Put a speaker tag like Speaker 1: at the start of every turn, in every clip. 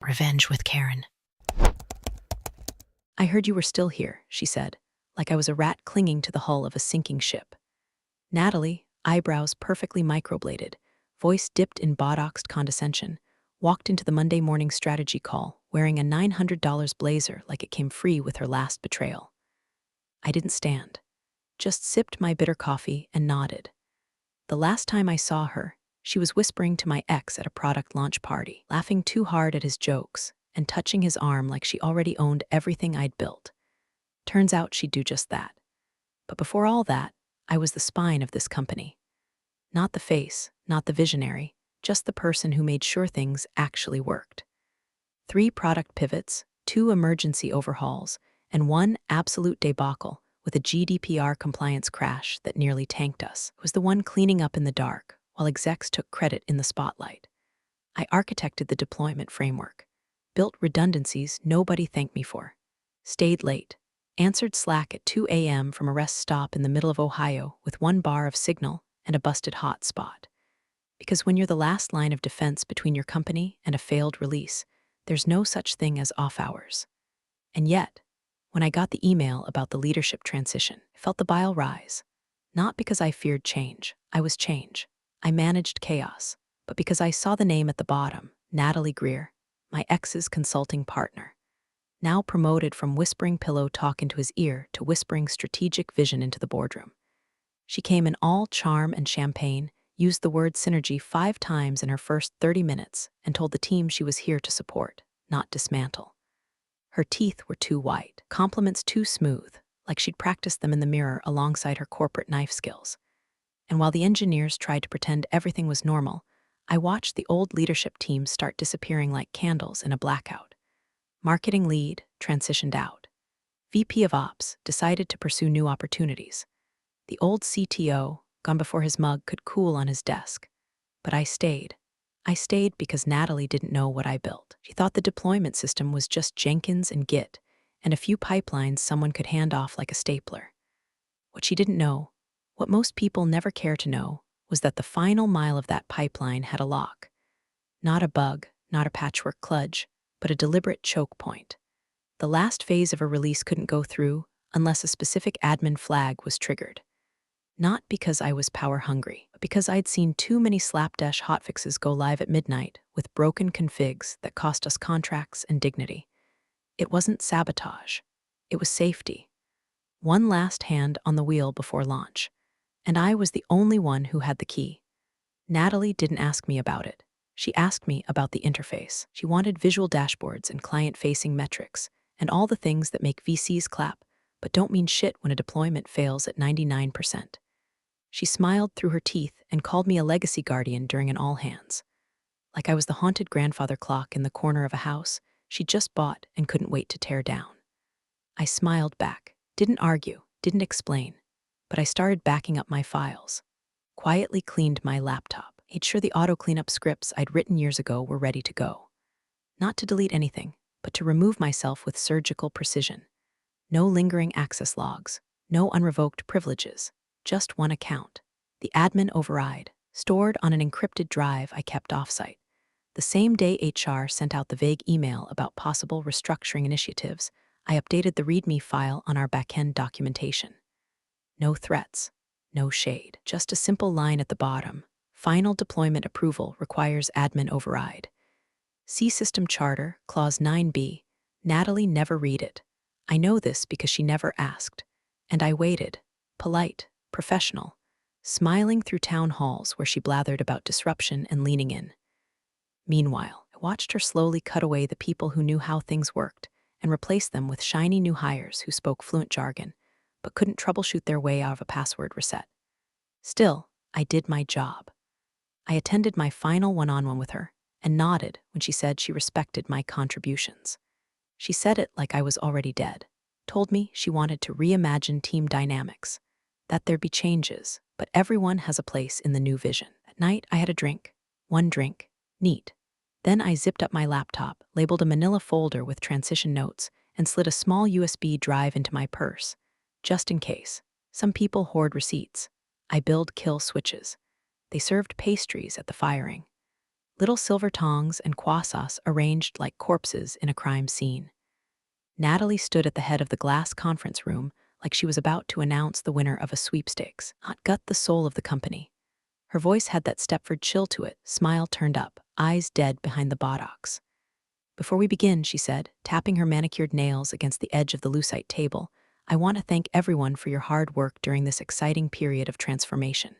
Speaker 1: Revenge with Karen.
Speaker 2: I heard you were still here, she said, like I was a rat clinging to the hull of a sinking ship. Natalie, eyebrows perfectly microbladed, voice dipped in botoxed condescension, walked into the Monday morning strategy call wearing a $900 blazer like it came free with her last betrayal. I didn't stand, just sipped my bitter coffee and nodded. The last time I saw her, she was whispering to my ex at a product launch party, laughing too hard at his jokes and touching his arm like she already owned everything I'd built. Turns out she'd do just that. But before all that, I was the spine of this company. Not the face, not the visionary, just the person who made sure things actually worked. 3 product pivots, 2 emergency overhauls, and 1 absolute debacle with a GDPR compliance crash that nearly tanked us was the one cleaning up in the dark while execs took credit in the spotlight. I architected the deployment framework, built redundancies nobody thanked me for, stayed late, answered Slack at 2 a.m. from a rest stop in the middle of Ohio with 1 bar of signal and a busted hotspot. Because when you're the last line of defense between your company and a failed release, there's no such thing as off hours. And yet, when I got the email about the leadership transition, I felt the bile rise. Not because I feared change, I was change. I managed chaos, but because I saw the name at the bottom, Natalie Greer, my ex's consulting partner. Now promoted from whispering pillow talk into his ear to whispering strategic vision into the boardroom. She came in all charm and champagne, used the word synergy 5 times in her first 30 minutes, and told the team she was here to support, not dismantle. Her teeth were too white, compliments too smooth, like she'd practiced them in the mirror alongside her corporate knife skills. And while the engineers tried to pretend everything was normal, I watched the old leadership team start disappearing like candles in a blackout. Marketing lead transitioned out. VP of Ops decided to pursue new opportunities. The old CTO, gone before his mug could cool on his desk. But I stayed. I stayed because Natalie didn't know what I built. She thought the deployment system was just Jenkins and Git, and a few pipelines someone could hand off like a stapler. What she didn't know, what most people never care to know, was that the final mile of that pipeline had a lock. Not a bug, not a patchwork kludge, but a deliberate choke point. The last phase of a release couldn't go through unless a specific admin flag was triggered. Not because I was power-hungry, but because I'd seen too many slapdash hotfixes go live at midnight with broken configs that cost us contracts and dignity. It wasn't sabotage. It was safety. One last hand on the wheel before launch. And I was the only one who had the key. Natalie didn't ask me about it. She asked me about the interface. She wanted visual dashboards and client-facing metrics, and all the things that make VCs clap, but don't mean shit when a deployment fails at 99%. She smiled through her teeth and called me a legacy guardian during an all-hands. Like I was the haunted grandfather clock in the corner of a house she just bought and couldn't wait to tear down. I smiled back, didn't argue, didn't explain, but I started backing up my files. Quietly cleaned my laptop, made sure the auto-cleanup scripts I'd written years ago were ready to go. Not to delete anything, but to remove myself with surgical precision. No lingering access logs, no unrevoked privileges, just one account, the admin override, stored on an encrypted drive I kept offsite. The same day HR sent out the vague email about possible restructuring initiatives, I updated the README file on our backend documentation. No threats, no shade, just a simple line at the bottom. Final deployment approval requires admin override. See System Charter, Clause 9b. Natalie never read it. I know this because she never asked. And I waited, polite, professional, smiling through town halls where she blathered about disruption and leaning in. Meanwhile, I watched her slowly cut away the people who knew how things worked and replace them with shiny new hires who spoke fluent jargon, but couldn't troubleshoot their way out of a password reset. Still, I did my job. I attended my final one-on-one with her and nodded when she said she respected my contributions. She said it like I was already dead, told me she wanted to reimagine team dynamics, that there'd be changes, but everyone has a place in the new vision. At night, I had a drink. One drink. Neat. Then I zipped up my laptop, labeled a manila folder with transition notes, and slid a small USB drive into my purse, just in case. Some people hoard receipts. I build kill switches. They served pastries at the firing. little silver tongs and croissants arranged like corpses in a crime scene. Natalie stood at the head of the glass conference room like she was about to announce the winner of a sweepstakes, not gut the soul of the company. Her voice had that Stepford chill to it, smile turned up, eyes dead behind the buttocks. "Before we begin," she said, tapping her manicured nails against the edge of the lucite table, "I want to thank everyone for your hard work during this exciting period of transformation."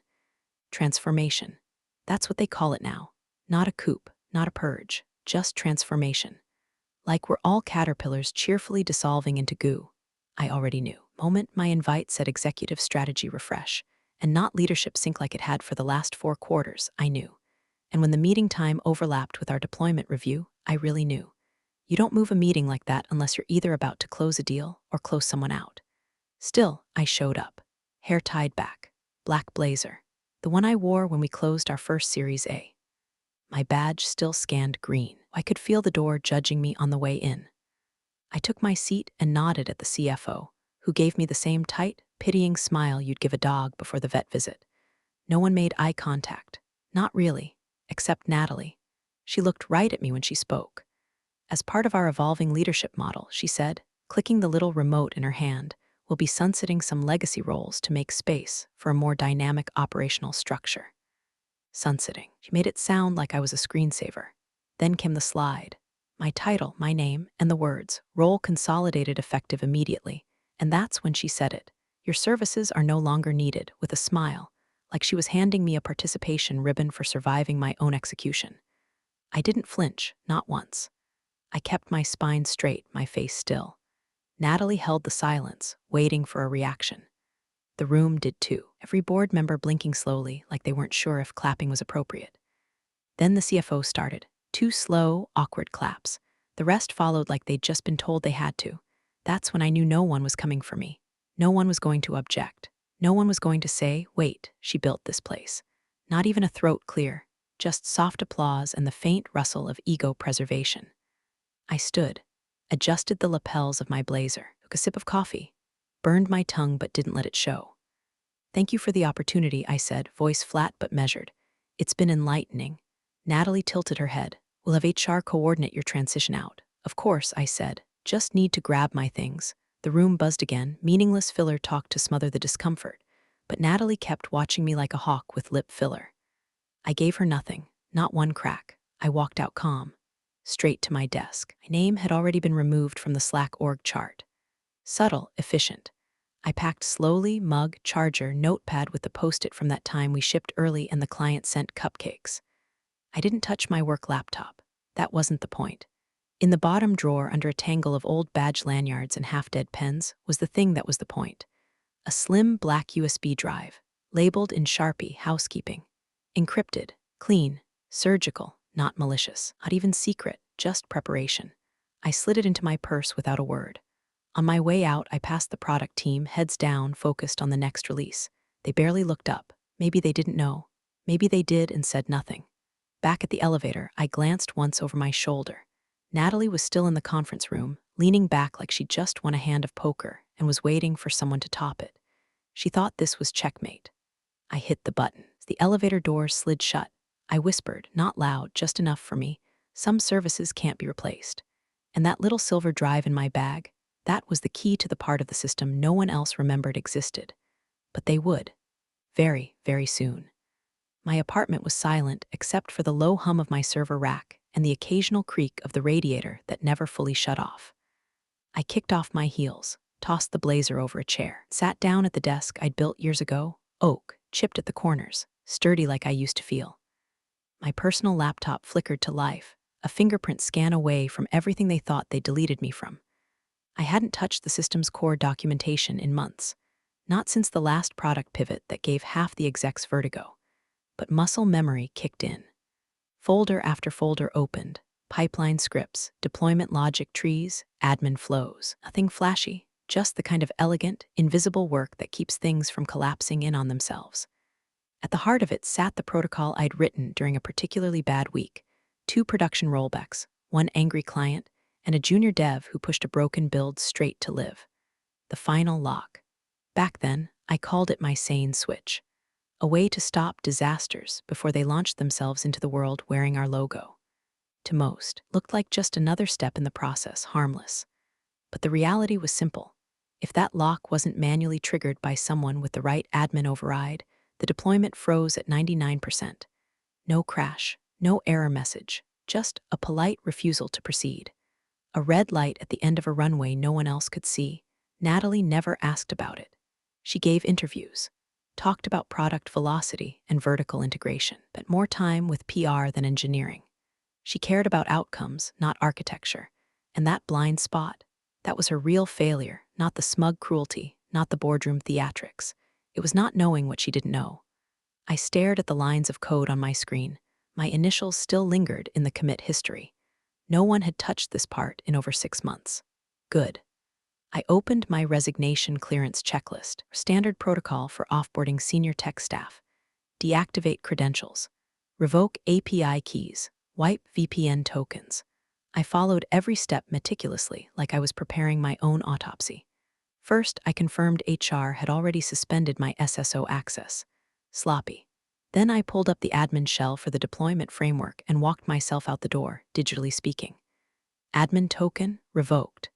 Speaker 2: Transformation. That's what they call it now. Not a coup, not a purge, just transformation. Like we're all caterpillars cheerfully dissolving into goo. I already knew. Moment my invite said executive strategy refresh, and not leadership sync like it had for the last 4 quarters, I knew. And when the meeting time overlapped with our deployment review, I really knew. You don't move a meeting like that unless you're either about to close a deal or close someone out. Still, I showed up. Hair tied back. Black blazer. The one I wore when we closed our first Series A. My badge still scanned green. I could feel the door judging me on the way in. I took my seat and nodded at the CFO, who gave me the same tight, pitying smile you'd give a dog before the vet visit. No one made eye contact. Not really, except Natalie. She looked right at me when she spoke. "As part of our evolving leadership model," she said, clicking the little remote in her hand, "we'll be sunsetting some legacy roles to make space for a more dynamic operational structure." Sunsetting. She made it sound like I was a screensaver. Then came the slide. My title, my name, and the words, "Role consolidated effective immediately." And that's when she said it. "Your services are no longer needed," with a smile, like she was handing me a participation ribbon for surviving my own execution. I didn't flinch, not once. I kept my spine straight, my face still. Natalie held the silence, waiting for a reaction. The room did too, every board member blinking slowly, like they weren't sure if clapping was appropriate. Then the CFO started. 2 slow, awkward claps. The rest followed like they'd just been told they had to. That's when I knew no one was coming for me. No one was going to object. No one was going to say, "Wait, she built this place." Not even a throat clear, just soft applause and the faint rustle of ego preservation. I stood, adjusted the lapels of my blazer, took a sip of coffee, burned my tongue but didn't let it show. "Thank you for the opportunity," I said, voice flat but measured. "It's been enlightening." Natalie tilted her head. "We'll have HR coordinate your transition out." "Of course," I said. "Just need to grab my things." The room buzzed again, meaningless filler talk to smother the discomfort. But Natalie kept watching me like a hawk with lip filler. I gave her nothing, not one crack. I walked out calm, straight to my desk. My name had already been removed from the Slack org chart. Subtle, efficient. I packed slowly, mug, charger, notepad with the post-it from that time we shipped early and the client sent cupcakes. I didn't touch my work laptop. That wasn't the point. In the bottom drawer under a tangle of old badge lanyards and half-dead pens was the thing that was the point. A slim black USB drive, labeled in Sharpie housekeeping. Encrypted, clean, surgical, not malicious, not even secret, just preparation. I slid it into my purse without a word. On my way out, I passed the product team, heads down, focused on the next release. They barely looked up. Maybe they didn't know. Maybe they did and said nothing. Back at the elevator, I glanced once over my shoulder. Natalie was still in the conference room, leaning back like she'd just won a hand of poker and was waiting for someone to top it. She thought this was checkmate. I hit the button. The elevator doors slid shut. I whispered, not loud, just enough for me, "Some services can't be replaced." And that little silver drive in my bag, that was the key to the part of the system no one else remembered existed. But they would. Very, very soon. My apartment was silent except for the low hum of my server rack and the occasional creak of the radiator that never fully shut off. I kicked off my heels, tossed the blazer over a chair, sat down at the desk I'd built years ago, oak, chipped at the corners, sturdy like I used to feel. My personal laptop flickered to life, a fingerprint scan away from everything they thought they deleted me from. I hadn't touched the system's core documentation in months, not since the last product pivot that gave half the execs vertigo. But muscle memory kicked in. Folder after folder opened, pipeline scripts, deployment logic trees, admin flows. Nothing flashy, just the kind of elegant, invisible work that keeps things from collapsing in on themselves. At the heart of it sat the protocol I'd written during a particularly bad week: 2 production rollbacks, 1 angry client, and a junior dev who pushed a broken build straight to live. The final lock. Back then, I called it my sane switch. a way to stop disasters before they launched themselves into the world wearing our logo. To most, looked like just another step in the process, harmless. But the reality was simple. If that lock wasn't manually triggered by someone with the right admin override, the deployment froze at 99%. No crash, no error message, just a polite refusal to proceed. A red light at the end of a runway no one else could see. Natalie never asked about it. She gave interviews, talked about product velocity and vertical integration, spent more time with PR than engineering. She cared about outcomes, not architecture. And that blind spot, that was her real failure, not the smug cruelty, not the boardroom theatrics. It was not knowing what she didn't know. I stared at the lines of code on my screen. My initials still lingered in the commit history. No one had touched this part in over 6 months. Good. I opened my resignation clearance checklist, standard protocol for offboarding senior tech staff. Deactivate credentials. Revoke API keys. Wipe VPN tokens. I followed every step meticulously, like I was preparing my own autopsy. First, I confirmed HR had already suspended my SSO access. Sloppy. Then I pulled up the admin shell for the deployment framework and walked myself out the door, digitally speaking. Admin token revoked.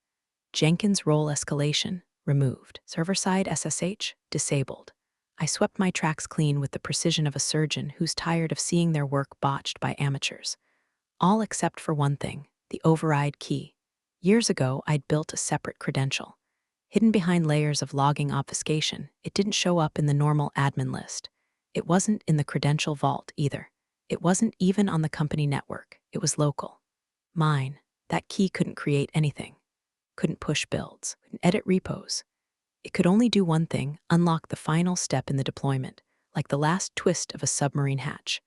Speaker 2: Jenkins role escalation removed. Server-side SSH disabled. I swept my tracks clean with the precision of a surgeon who's tired of seeing their work botched by amateurs. All except for one thing, the override key. Years ago, I'd built a separate credential. Hidden behind layers of logging obfuscation, it didn't show up in the normal admin list. It wasn't in the credential vault either. It wasn't even on the company network. It was local. Mine. That key couldn't create anything. Couldn't push builds. Couldn't edit repos. It could only do one thing, unlock the final step in the deployment, like the last twist of a submarine hatch.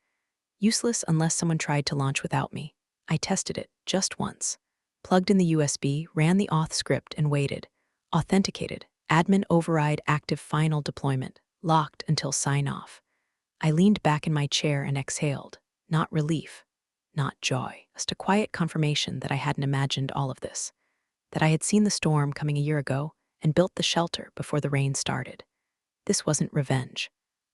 Speaker 2: Useless unless someone tried to launch without me. I tested it, just once. Plugged in the USB, ran the auth script and waited. Authenticated. Admin override active final deployment. Locked until sign-off. I leaned back in my chair and exhaled. Not relief. Not joy. Just a quiet confirmation that I hadn't imagined all of this. That I had seen the storm coming a year ago and built the shelter before the rain started. This wasn't revenge.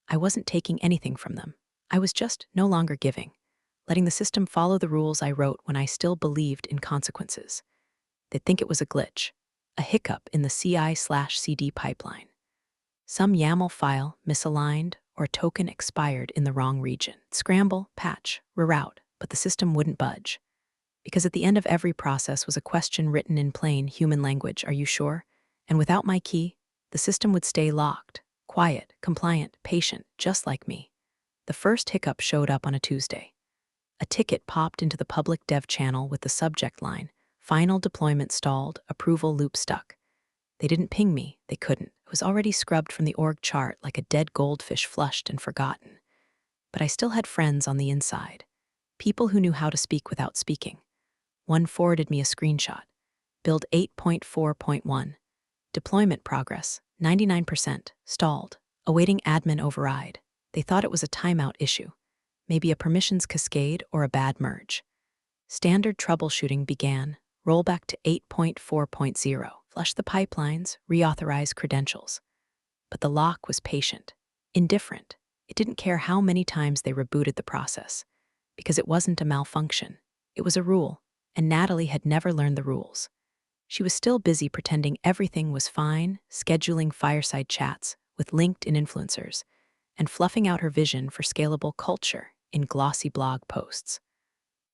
Speaker 2: I wasn't taking anything from them. I was just no longer giving, letting the system follow the rules I wrote when I still believed in consequences. They'd think it was a glitch, a hiccup in the CI/CD pipeline. Some YAML file misaligned or token expired in the wrong region. Scramble, patch, reroute, but the system wouldn't budge. Because at the end of every process was a question written in plain human language, "Are you sure?" And without my key, the system would stay locked, quiet, compliant, patient, just like me. The first hiccup showed up on a Tuesday. A ticket popped into the public dev channel with the subject line, "Final deployment stalled, approval loop stuck." They didn't ping me, they couldn't. It was already scrubbed from the org chart like a dead goldfish flushed and forgotten. But I still had friends on the inside. People who knew how to speak without speaking. One forwarded me a screenshot. Build 8.4.1. Deployment progress, 99%, stalled, awaiting admin override. They thought it was a timeout issue, maybe a permissions cascade or a bad merge. Standard troubleshooting began, rollback to 8.4.0, flush the pipelines, reauthorize credentials. But the lock was patient, indifferent. It didn't care how many times they rebooted the process, because it wasn't a malfunction. It was a rule, and Natalie had never learned the rules. She was still busy pretending everything was fine, scheduling fireside chats with LinkedIn influencers, and fluffing out her vision for scalable culture in glossy blog posts.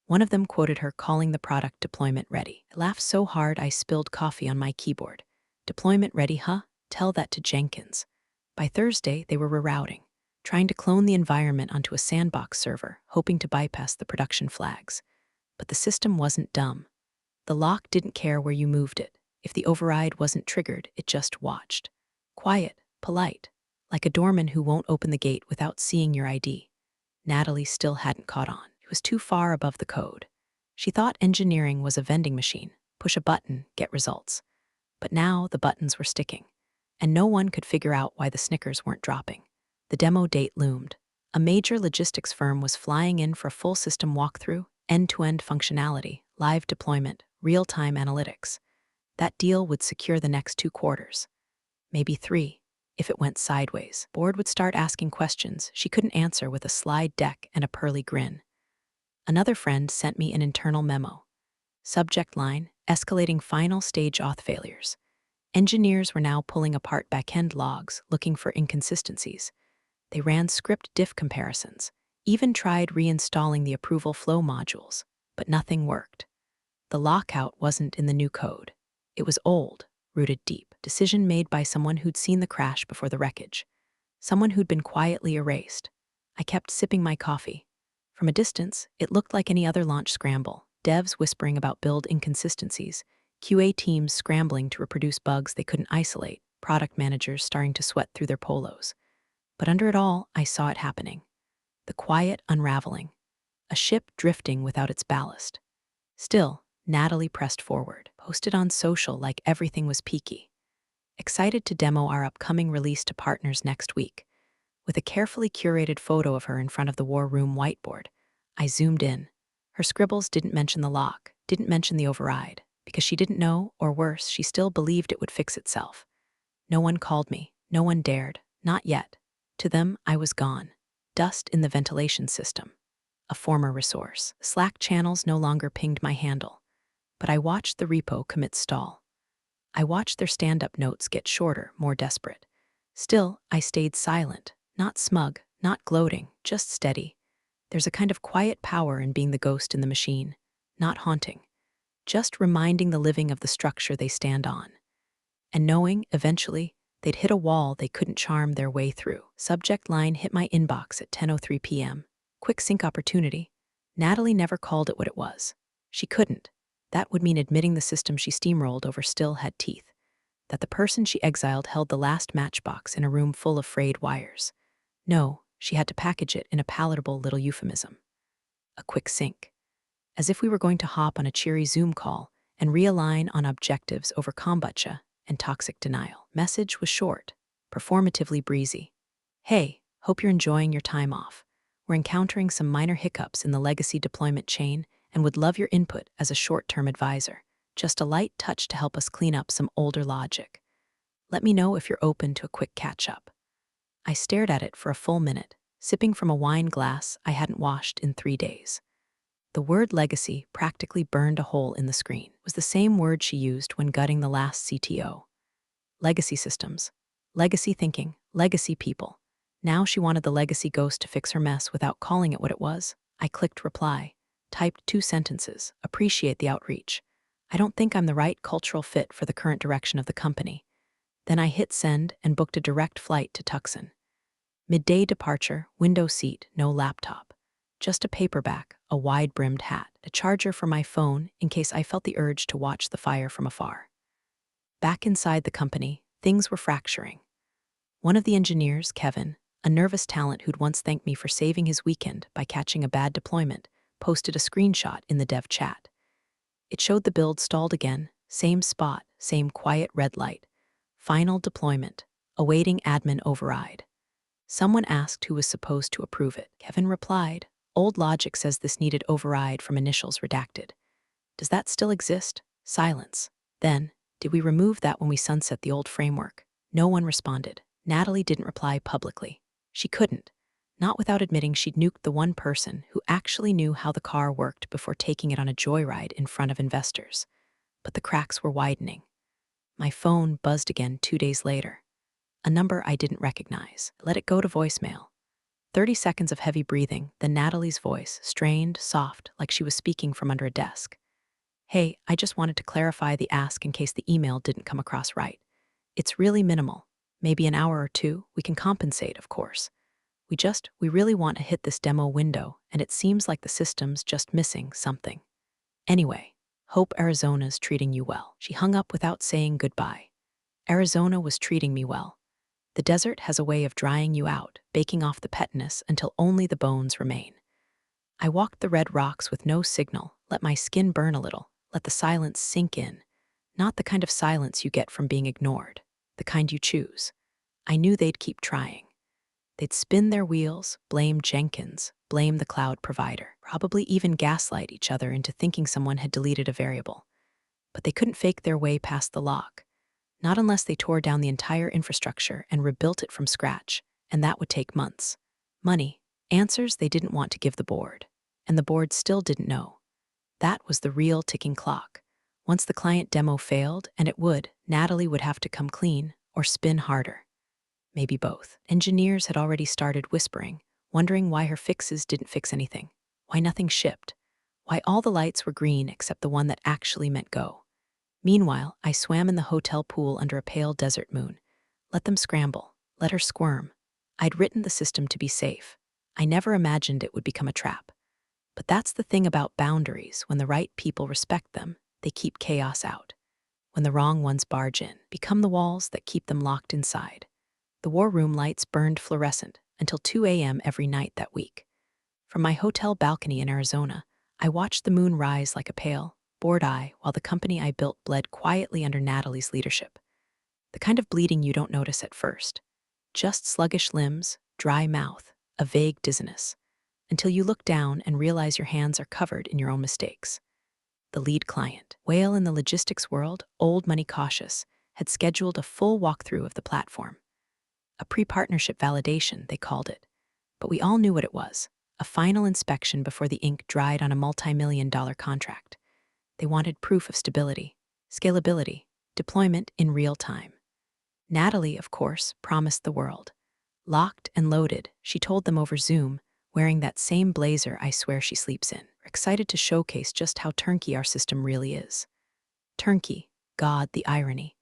Speaker 2: One of them quoted her calling the product deployment ready. I laughed so hard I spilled coffee on my keyboard. Deployment ready, huh? Tell that to Jenkins. By Thursday, they were rerouting, trying to clone the environment onto a sandbox server, hoping to bypass the production flags. But the system wasn't dumb. The lock didn't care where you moved it. If the override wasn't triggered, it just watched. Quiet, polite, like a doorman who won't open the gate without seeing your ID. Natalie still hadn't caught on. It was too far above the code. She thought engineering was a vending machine. Push a button, get results. But now the buttons were sticking, and no one could figure out why the Snickers weren't dropping. The demo date loomed. A major logistics firm was flying in for a full system walkthrough, end-to-end functionality, live deployment, real-time analytics. That deal would secure the next 2 quarters. Maybe 3. if it went sideways. Board would start asking questions she couldn't answer with a slide deck and a pearly grin. Another friend sent me an internal memo. Subject line, escalating final stage auth failures. Engineers were now pulling apart backend logs, looking for inconsistencies. They ran script diff comparisons, even tried reinstalling the approval flow modules, but nothing worked. The lockout wasn't in the new code. It was old, rooted deep. Decision made by someone who'd seen the crash before the wreckage. Someone who'd been quietly erased. I kept sipping my coffee. From a distance, it looked like any other launch scramble. Devs whispering about build inconsistencies, QA teams scrambling to reproduce bugs they couldn't isolate, product managers starting to sweat through their polos. But under it all, I saw it happening. The quiet unraveling. A ship drifting without its ballast. Still, Natalie pressed forward, posted on social like everything was peaky. Excited to demo our upcoming release to partners next week. With a carefully curated photo of her in front of the war room whiteboard, I zoomed in. Her scribbles didn't mention the lock, didn't mention the override, because she didn't know, or worse, she still believed it would fix itself. No one called me, no one dared, not yet. To them, I was gone. Dust in the ventilation system. A former resource. Slack channels no longer pinged my handle. But I watched the repo commit stall. I watched their stand-up notes get shorter, more desperate. Still, I stayed silent, not smug, not gloating, just steady. There's a kind of quiet power in being the ghost in the machine, not haunting, just reminding the living of the structure they stand on. And knowing, eventually, they'd hit a wall they couldn't charm their way through. Subject line hit my inbox at 10:03 p.m. Quick sync opportunity. Natalie never called it what it was. She couldn't. That would mean admitting the system she steamrolled over still had teeth. That the person she exiled held the last matchbox in a room full of frayed wires. No, she had to package it in a palatable little euphemism. A quick sync. As if we were going to hop on a cheery Zoom call and realign on objectives over kombucha and toxic denial. Message was short, performatively breezy. Hey, hope you're enjoying your time off. We're encountering some minor hiccups in the legacy deployment chain and would love your input as a short-term advisor. Just a light touch to help us clean up some older logic. Let me know if you're open to a quick catch-up. I stared at it for a full minute, sipping from a wine glass I hadn't washed in 3 days. The word legacy practically burned a hole in the screen. It was the same word she used when gutting the last CTO. Legacy systems, legacy thinking, legacy people. Now she wanted the legacy ghost to fix her mess without calling it what it was. I clicked reply, typed 2 sentences, appreciate the outreach. I don't think I'm the right cultural fit for the current direction of the company. Then I hit send and booked a direct flight to Tucson. Midday departure, window seat, no laptop. Just a paperback, a wide-brimmed hat, a charger for my phone in case I felt the urge to watch the fire from afar. Back inside the company, things were fracturing. One of the engineers, Kevin, a nervous talent who'd once thanked me for saving his weekend by catching a bad deployment, posted a screenshot in the dev chat. It showed the build stalled again, same spot, same quiet red light. Final deployment, awaiting admin override. Someone asked who was supposed to approve it. Kevin replied, old logic says this needed override from initials redacted. Does that still exist? Silence. Then, did we remove that when we sunset the old framework? No one responded. Natalie didn't reply publicly. She couldn't. Not without admitting she'd nuked the one person who actually knew how the car worked before taking it on a joyride in front of investors. But the cracks were widening. My phone buzzed again 2 days later. A number I didn't recognize. Let it go to voicemail. 30 seconds of heavy breathing, then Natalie's voice, strained, soft, like she was speaking from under a desk. Hey, I just wanted to clarify the ask in case the email didn't come across right. It's really minimal. Maybe an hour or 2. We can compensate, of course. We really want to hit this demo window, and it seems like the system's just missing something. Anyway, hope Arizona's treating you well. She hung up without saying goodbye. Arizona was treating me well. The desert has a way of drying you out, baking off the petness until only the bones remain. I walked the red rocks with no signal, let my skin burn a little, let the silence sink in. Not the kind of silence you get from being ignored, the kind you choose. I knew they'd keep trying. They'd spin their wheels, blame Jenkins, blame the cloud provider, probably even gaslight each other into thinking someone had deleted a variable. But they couldn't fake their way past the lock. Not unless they tore down the entire infrastructure and rebuilt it from scratch, and that would take months. Money, answers they didn't want to give the board. And the board still didn't know. That was the real ticking clock. Once the client demo failed, and it would, Natalie would have to come clean or spin harder. Maybe both. Engineers had already started whispering, wondering why her fixes didn't fix anything, why nothing shipped, why all the lights were green except the one that actually meant go. Meanwhile, I swam in the hotel pool under a pale desert moon. Let them scramble, let her squirm. I'd written the system to be safe. I never imagined it would become a trap. But that's the thing about boundaries. When the right people respect them, they keep chaos out. When the wrong ones barge in, become the walls that keep them locked inside. The war room lights burned fluorescent until 2 a.m. every night that week. From my hotel balcony in Arizona, I watched the moon rise like a pale, bored eye while the company I built bled quietly under Natalie's leadership. The kind of bleeding you don't notice at first. Just sluggish limbs, dry mouth, a vague dizziness. Until you look down and realize your hands are covered in your own mistakes. The lead client, whale in the logistics world, old money cautious, had scheduled a full walkthrough of the platform. A pre-partnership validation, they called it. But we all knew what it was, a final inspection before the ink dried on a multi-million-dollar contract. They wanted proof of stability, scalability, deployment in real time. Natalie, of course, promised the world. Locked and loaded, she told them over Zoom, wearing that same blazer I swear she sleeps in, excited to showcase just how turnkey our system really is. Turnkey, God, the irony.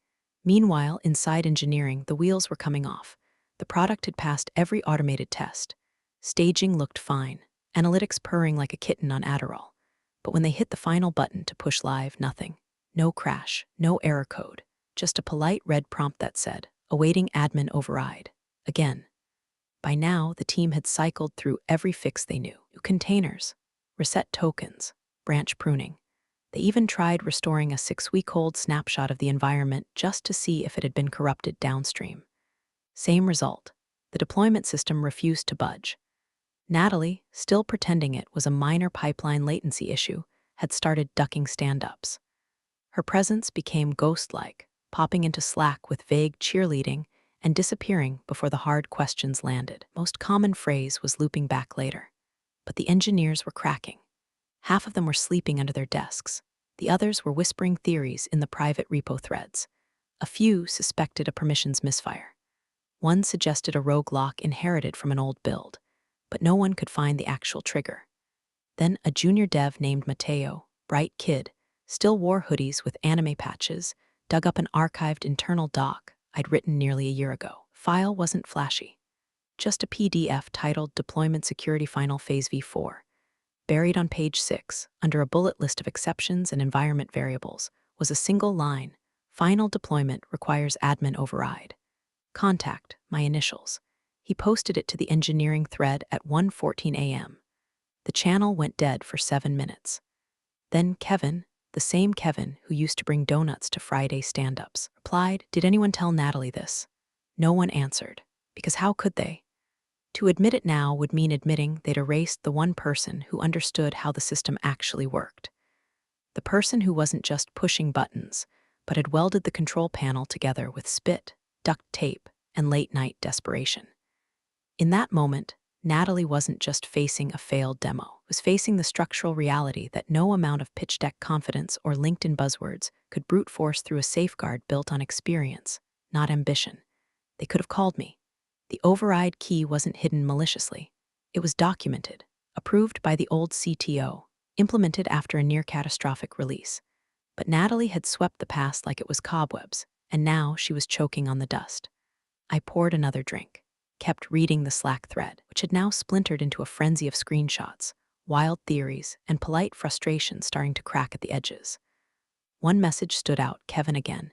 Speaker 2: Meanwhile, inside engineering, the wheels were coming off. The product had passed every automated test. Staging looked fine, analytics purring like a kitten on Adderall. But when they hit the final button to push live, nothing. No crash, no error code, just a polite red prompt that said, awaiting admin override. Again. By now, the team had cycled through every fix they knew. New containers, reset tokens, branch pruning. They even tried restoring a 6-week-old snapshot of the environment just to see if it had been corrupted downstream. Same result. The deployment system refused to budge. Natalie, still pretending it was a minor pipeline latency issue, had started ducking stand-ups. Her presence became ghost-like, popping into Slack with vague cheerleading and disappearing before the hard questions landed. Most common phrase was looping back later. But the engineers were cracking. Half of them were sleeping under their desks. The others were whispering theories in the private repo threads. A few suspected a permissions misfire. One suggested a rogue lock inherited from an old build, but no one could find the actual trigger. Then a junior dev named Mateo, bright kid, still wore hoodies with anime patches, dug up an archived internal doc I'd written nearly a year ago. File wasn't flashy. Just a PDF titled Deployment Security Final Phase V4. Buried on page 6, under a bullet list of exceptions and environment variables, was a single line, Final deployment requires admin override. Contact, my initials. He posted it to the engineering thread at 1:14 a.m. The channel went dead for 7 minutes. Then Kevin, the same Kevin who used to bring donuts to Friday stand-ups, replied, "Did anyone tell Natalie this?" No one answered, because how could they? To admit it now would mean admitting they'd erased the one person who understood how the system actually worked. The person who wasn't just pushing buttons, but had welded the control panel together with spit, duct tape, and late-night desperation. In that moment, Natalie wasn't just facing a failed demo, was facing the structural reality that no amount of pitch deck confidence or LinkedIn buzzwords could brute force through a safeguard built on experience, not ambition. They could have called me. The override key wasn't hidden maliciously. It was documented, approved by the old CTO, implemented after a near-catastrophic release. But Natalie had swept the past like it was cobwebs, and now she was choking on the dust. I poured another drink, kept reading the Slack thread, which had now splintered into a frenzy of screenshots, wild theories, and polite frustration starting to crack at the edges. One message stood out, Kevin again.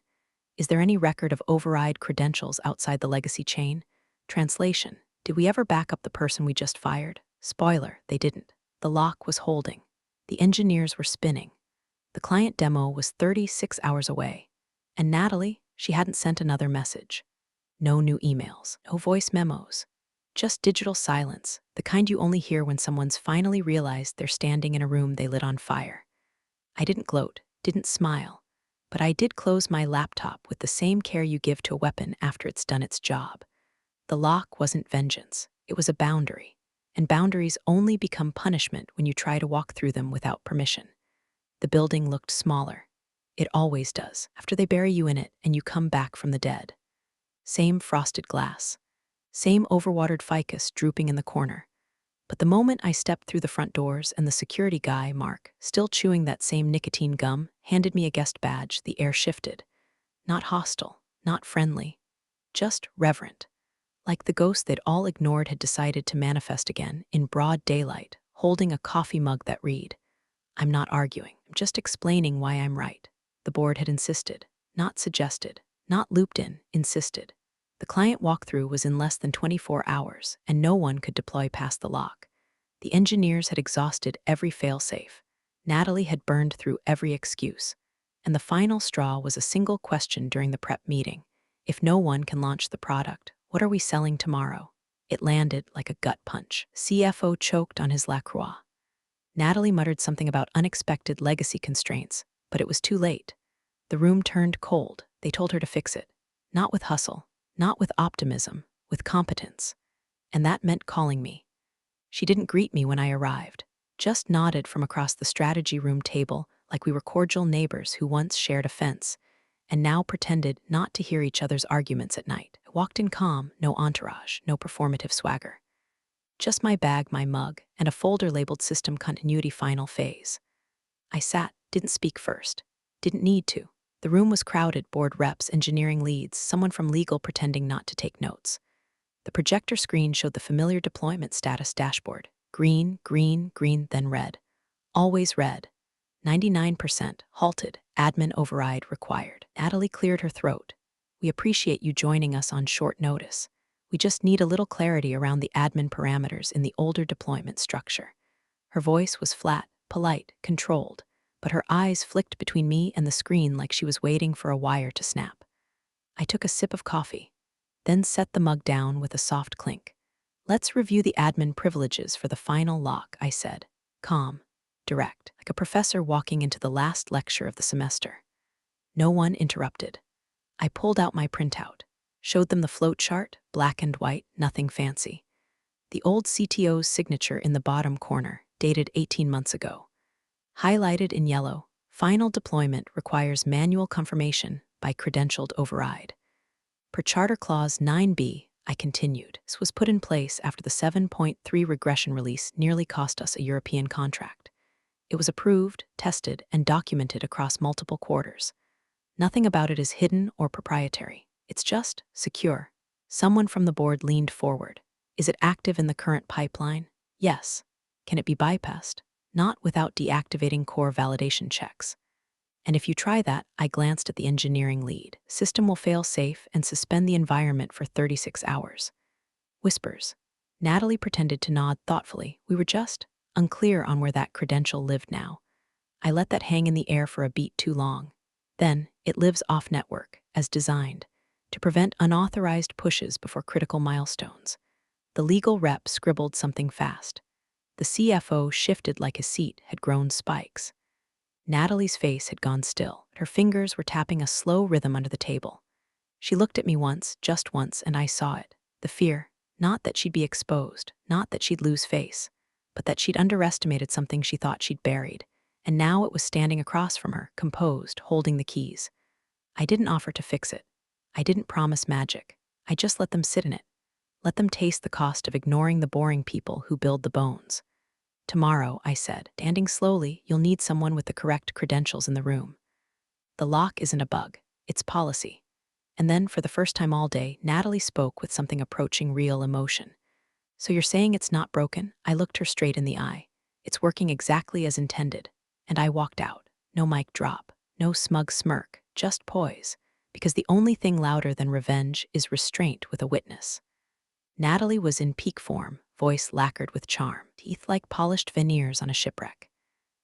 Speaker 2: Is there any record of override credentials outside the legacy chain? Translation, did we ever back up the person we just fired? Spoiler, they didn't. The lock was holding. The engineers were spinning. The client demo was 36 hours away. And Natalie, she hadn't sent another message. No new emails, no voice memos. Just digital silence, the kind you only hear when someone's finally realized they're standing in a room they lit on fire. I didn't gloat, didn't smile. But I did close my laptop with the same care you give to a weapon after it's done its job. The lock wasn't vengeance, it was a boundary. And boundaries only become punishment when you try to walk through them without permission. The building looked smaller. It always does, after they bury you in it and you come back from the dead. Same frosted glass. Same overwatered ficus drooping in the corner. But the moment I stepped through the front doors and the security guy, Mark, still chewing that same nicotine gum, handed me a guest badge, the air shifted. Not hostile, not friendly, just reverent. Like the ghost they'd all ignored had decided to manifest again, in broad daylight, holding a coffee mug that read, "I'm not arguing, I'm just explaining why I'm right." The board had insisted, not suggested, not looped in, insisted. The client walkthrough was in less than 24 hours, and no one could deploy past the lock. The engineers had exhausted every failsafe. Natalie had burned through every excuse. And the final straw was a single question during the prep meeting. If no one can launch the product, what are we selling tomorrow? It landed like a gut punch. CFO choked on his LaCroix. Natalie muttered something about unexpected legacy constraints, but it was too late. The room turned cold. They told her to fix it. Not with hustle, not with optimism, with competence. And that meant calling me. She didn't greet me when I arrived, just nodded from across the strategy room table like we were cordial neighbors who once shared a fence, and now pretended not to hear each other's arguments at night. I walked in calm, no entourage, no performative swagger. Just my bag, my mug, and a folder labeled System Continuity Final Phase. I sat, didn't speak first. Didn't need to. The room was crowded, board reps, engineering leads, someone from legal pretending not to take notes. The projector screen showed the familiar deployment status dashboard. Green, green, green, then red. Always red. 99% halted, admin override required. Natalie cleared her throat. We appreciate you joining us on short notice. We just need a little clarity around the admin parameters in the older deployment structure. Her voice was flat, polite, controlled, but her eyes flicked between me and the screen like she was waiting for a wire to snap. I took a sip of coffee, then set the mug down with a soft clink. Let's review the admin privileges for the final lock, I said. Calm, direct, like a professor walking into the last lecture of the semester. No one interrupted. I pulled out my printout, showed them the float chart, black and white, nothing fancy. The old CTO's signature in the bottom corner, dated 18 months ago. Highlighted in yellow, final deployment requires manual confirmation by credentialed override. Per Charter Clause 9b, I continued. This was put in place after the 7.3 regression release nearly cost us a European contract. It was approved, tested, and documented across multiple quarters. Nothing about it is hidden or proprietary. It's just secure. Someone from the board leaned forward. Is it active in the current pipeline? Yes. Can it be bypassed? Not without deactivating core validation checks. And if you try that, I glanced at the engineering lead. System will fail safe and suspend the environment for 36 hours. Whispers. Natalie pretended to nod thoughtfully. We were just unclear on where that credential lived now. I let that hang in the air for a beat too long. Then, it lives off-network, as designed, to prevent unauthorized pushes before critical milestones. The legal rep scribbled something fast. The CFO shifted like his seat had grown spikes. Natalie's face had gone still. Her fingers were tapping a slow rhythm under the table. She looked at me once, just once, and I saw it. The fear, not that she'd be exposed, not that she'd lose face, but that she'd underestimated something she thought she'd buried, and now it was standing across from her, composed, holding the keys. I didn't offer to fix it. I didn't promise magic. I just let them sit in it. Let them taste the cost of ignoring the boring people who build the bones. Tomorrow, I said, standing slowly, you'll need someone with the correct credentials in the room. The lock isn't a bug, it's policy. And then, for the first time all day, Natalie spoke with something approaching real emotion. So you're saying it's not broken? I looked her straight in the eye. It's working exactly as intended. And I walked out. No mic drop, no smug smirk, just poise. Because the only thing louder than revenge is restraint with a witness. Natalie was in peak form, voice lacquered with charm, teeth like polished veneers on a shipwreck.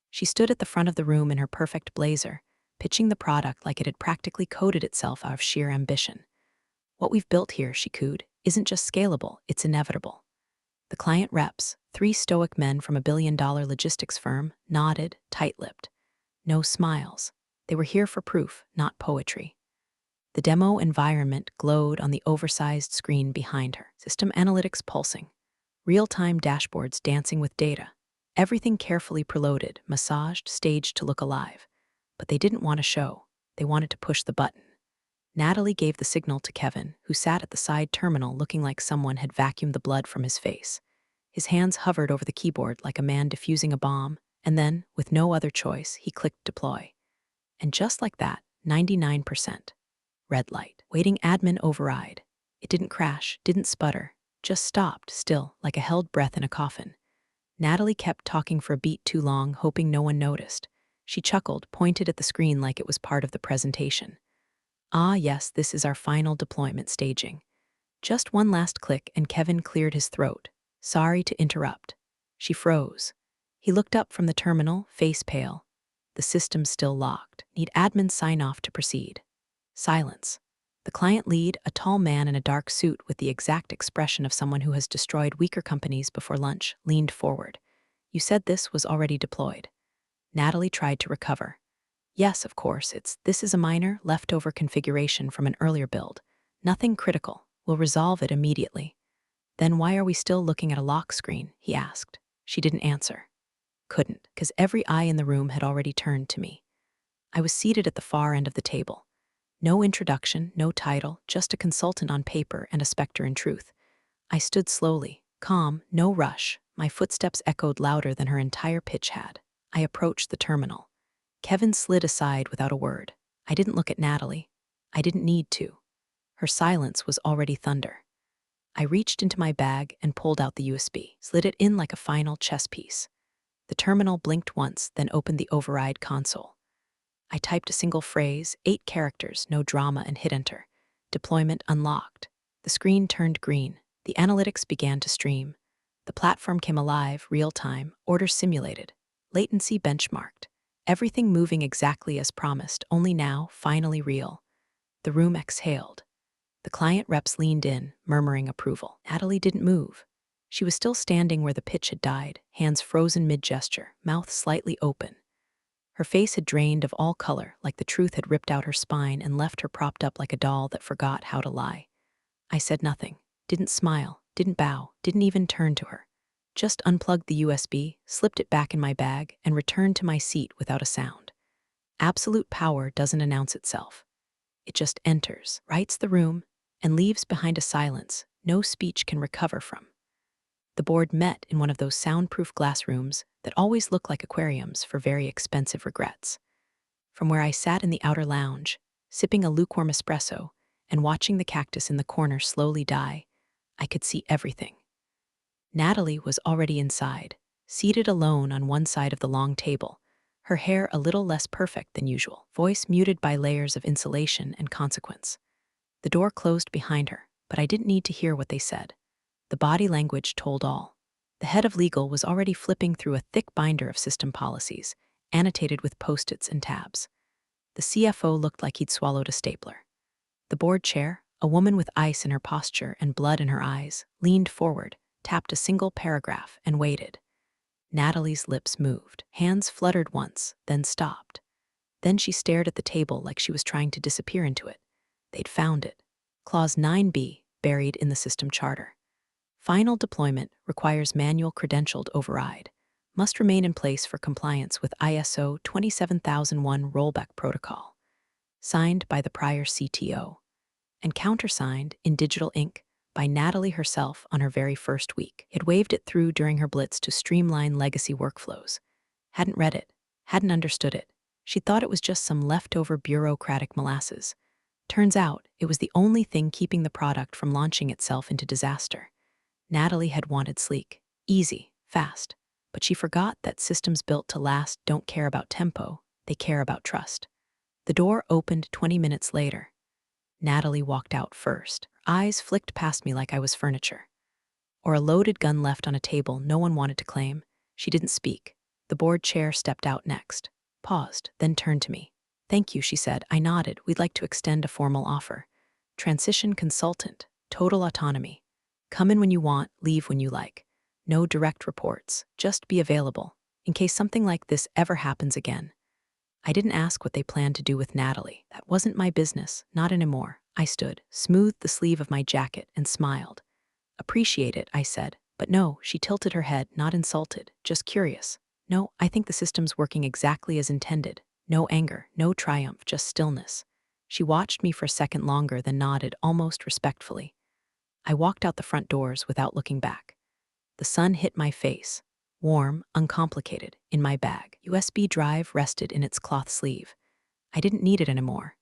Speaker 2: She stood at the front of the room in her perfect blazer, pitching the product like it had practically coded itself out of sheer ambition. What we've built here, she cooed, isn't just scalable, it's inevitable. The client reps, 3 stoic men from a billion-dollar logistics firm, nodded, tight-lipped. No smiles. They were here for proof, not poetry. The demo environment glowed on the oversized screen behind her, system analytics pulsing, real-time dashboards dancing with data. Everything carefully preloaded, massaged, staged to look alive. But they didn't want to show. They wanted to push the button. Natalie gave the signal to Kevin, who sat at the side terminal looking like someone had vacuumed the blood from his face. His hands hovered over the keyboard like a man defusing a bomb, and then, with no other choice, he clicked deploy. And just like that, 99%. Red light. Waiting admin override. It didn't crash, didn't sputter, just stopped, still, like a held breath in a coffin. Natalie kept talking for a beat too long, hoping no one noticed. She chuckled, pointed at the screen like it was part of the presentation. Ah, yes, this is our final deployment staging. Just one last click and Kevin cleared his throat. Sorry to interrupt. She froze. He looked up from the terminal, face pale. The system's still locked. Need admin sign-off to proceed. Silence. The client lead, a tall man in a dark suit with the exact expression of someone who has destroyed weaker companies before lunch, leaned forward. You said this was already deployed. Natalie tried to recover. Yes, of course, this is a minor, leftover configuration from an earlier build. Nothing critical. We'll resolve it immediately. Then why are we still looking at a lock screen? He asked. She didn't answer. Couldn't, because every eye in the room had already turned to me. I was seated at the far end of the table. No introduction, no title, just a consultant on paper and a specter in truth. I stood slowly, calm, no rush. My footsteps echoed louder than her entire pitch had. I approached the terminal. Kevin slid aside without a word. I didn't look at Natalie. I didn't need to. Her silence was already thunder. I reached into my bag and pulled out the USB, slid it in like a final chess piece. The terminal blinked once, then opened the override console. I typed a single phrase, 8 characters, no drama, and hit enter. Deployment unlocked. The screen turned green. The analytics began to stream. The platform came alive, real-time, orders simulated, latency benchmarked. Everything moving exactly as promised, only now, finally real. The room exhaled. The client reps leaned in, murmuring approval. Natalie didn't move. She was still standing where the pitch had died, hands frozen mid-gesture, mouth slightly open. Her face had drained of all color, like the truth had ripped out her spine and left her propped up like a doll that forgot how to lie. I said nothing, didn't smile, didn't bow, didn't even turn to her. Just unplugged the USB, slipped it back in my bag, and returned to my seat without a sound. Absolute power doesn't announce itself. It just enters, rights the room, and leaves behind a silence no speech can recover from. The board met in one of those soundproof glass rooms that always look like aquariums for very expensive regrets. From where I sat in the outer lounge, sipping a lukewarm espresso and watching the cactus in the corner slowly die, I could see everything. Natalie was already inside, seated alone on one side of the long table, her hair a little less perfect than usual, voice muted by layers of insulation and consequence. The door closed behind her, but I didn't need to hear what they said. The body language told all. The head of legal was already flipping through a thick binder of system policies, annotated with post-its and tabs. The CFO looked like he'd swallowed a stapler. The board chair, a woman with ice in her posture and blood in her eyes, leaned forward, tapped a single paragraph, and waited. Natalie's lips moved. Hands fluttered once, then stopped. Then she stared at the table like she was trying to disappear into it. They'd found it. Clause 9b, buried in the system charter. Final deployment requires manual credentialed override. Must remain in place for compliance with ISO 27001 rollback protocol. Signed by the prior CTO. And countersigned, in digital ink, by Natalie herself on her very first week. It waved it through during her blitz to streamline legacy workflows. Hadn't read it, hadn't understood it. She thought it was just some leftover bureaucratic molasses. Turns out, it was the only thing keeping the product from launching itself into disaster. Natalie had wanted sleek, easy, fast, but she forgot that systems built to last don't care about tempo, they care about trust. The door opened 20 minutes later. Natalie walked out first. Her eyes flicked past me like I was furniture. Or a loaded gun left on a table no one wanted to claim. She didn't speak. The board chair stepped out next, paused, then turned to me. Thank you, she said. I nodded. We'd like to extend a formal offer. Transition consultant, total autonomy. Come in when you want, leave when you like. No direct reports, just be available, in case something like this ever happens again. I didn't ask what they planned to do with Natalie. That wasn't my business, not anymore. I stood, smoothed the sleeve of my jacket, and smiled. Appreciate it, I said. But no, she tilted her head, not insulted, just curious. No, I think the system's working exactly as intended. No anger, no triumph, just stillness. She watched me for a second longer, then nodded, almost respectfully. I walked out the front doors without looking back. The sun hit my face, warm, uncomplicated, in my bag. USB drive rested in its cloth sleeve. I didn't need it anymore.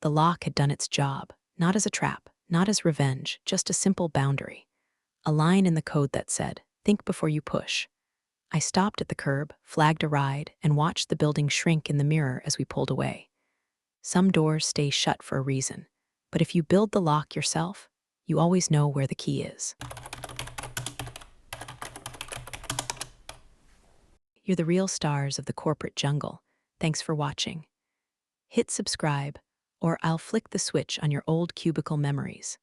Speaker 2: The lock had done its job, not as a trap, not as revenge, just a simple boundary. A line in the code that said, "Think before you push." I stopped at the curb, flagged a ride, and watched the building shrink in the mirror as we pulled away. Some doors stay shut for a reason, but if you build the lock yourself, you always know where the key is. You're the real stars of the corporate jungle. Thanks for watching. Hit subscribe, or I'll flick the switch on your old cubicle memories.